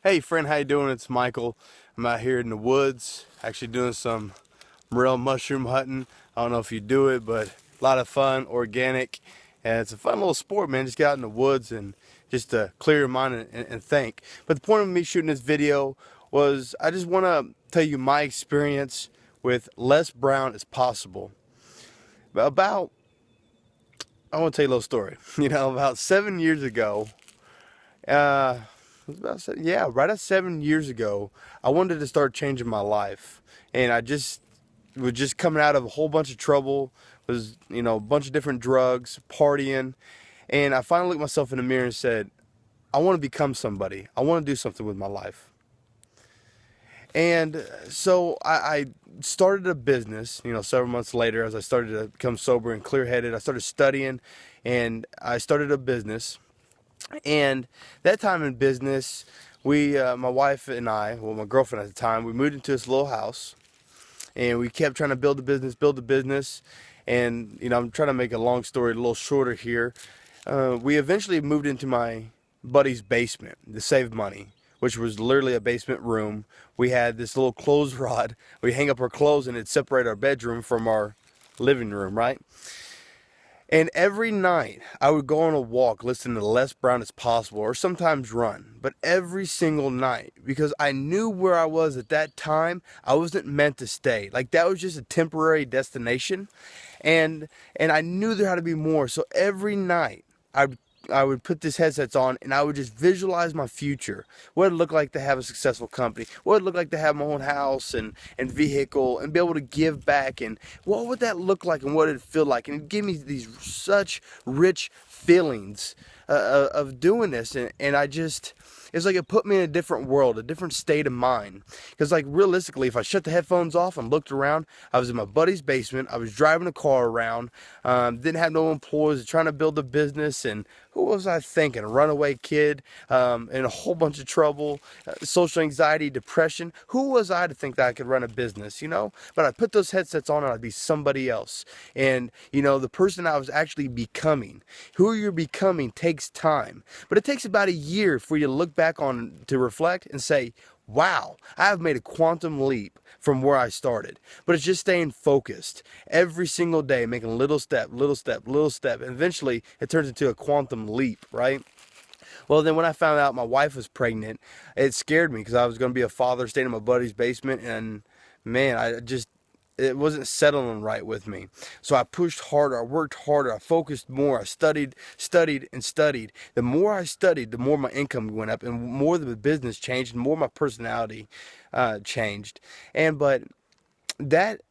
Hey friend, how you doing? It's Michael. I'm out here in the woods, actually doing some morel mushroom hunting. I don't know if you do it, but a lot of fun, organic, and it's a fun little sport, man. Just get out in the woods and just to clear your mind and think. But the point of me shooting this video was I just want to tell you my experience with Les Brown is possible. About, I want to tell you a little story. About 7 years ago, it was right at 7 years ago, I wanted to start changing my life. And I was just coming out of a whole bunch of trouble, was, a bunch of different drugs, partying. And I finally looked myself in the mirror and said, I want to become somebody. I want to do something with my life. And so I started a business, several months later, as I started to become sober and clear-headed. I started studying and I started a business. And that time in business, my wife and I, well, my girlfriend at the time, we moved into this little house, and we kept trying to build a business. And, I'm trying to make a long story a little shorter here. We eventually moved into my buddy's basement to save money, which was literally a basement room. We had this little clothes rod. We hang up our clothes, and it'd separate our bedroom from our living room, right? And every night I would go on a walk listening to Les Brown as possible, or sometimes run, but every single night, because I knew where I was at that time. I wasn't meant to stay. Like, that was just a temporary destination, and I knew there had to be more. So every night I would put these headsets on and I would just visualize my future. What it'd look like to have a successful company. What it'd look like to have my own house and vehicle and be able to give back. And what would that look like and what it'd feel like. And it'd give me these such rich feelings of doing this. And it's like it put me in a different world, a different state of mind. Because, like, realistically, if I shut the headphones off and looked around, I was in my buddy's basement, I was driving a car around, didn't have no employees, trying to build a business, and who was I thinking? A runaway kid, in a whole bunch of trouble, social anxiety, depression. Who was I to think that I could run a business, But I put those headsets on and I'd be somebody else. And, the person I was actually becoming. Who you're becoming takes time. But it takes about a year for you to look back on, to reflect and say, wow, I have made a quantum leap from where I started. But it's just staying focused every single day, making a little step, little step, little step. And eventually it turns into a quantum leap, right? Well, then when I found out my wife was pregnant, it scared me because I was going to be a father staying in my buddy's basement. And man, it wasn't settling right with me. So I pushed harder, I worked harder, I focused more, I studied, and studied. The more I studied, the more my income went up, and more the business changed, and more my personality changed. But that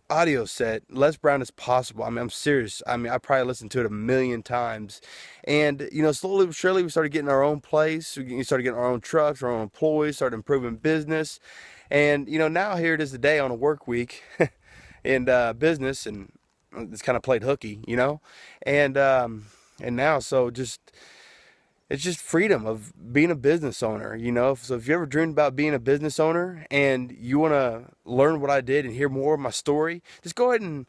audio set, Les Brown is possible. I mean, I'm serious. I mean, I probably listened to it a million times. And, slowly but surely we started getting our own place. We started getting our own trucks, our own employees, started improving business. And, now here it is today on a work week in business, and it's kind of played hooky, and now, so it's just freedom of being a business owner, So if you ever dreamed about being a business owner and you want to learn what I did and hear more of my story, just go ahead and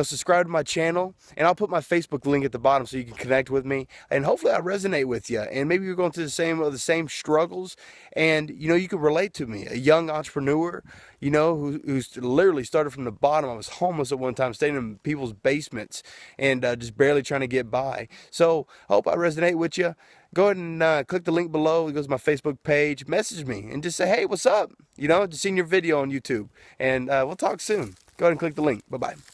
subscribe to my channel, and I'll put my Facebook link at the bottom so you can connect with me, and hopefully I resonate with you, and maybe you're going through the same struggles, and you can relate to me, a young entrepreneur, who's literally started from the bottom. I was homeless at one time, staying in people's basements, and just barely trying to get by. So I hope I resonate with you. Go ahead and click the link below. It goes to my Facebook page. Message me and just say, hey, what's up? Just seen your video on YouTube, and we'll talk soon. Go ahead and click the link. Bye-bye.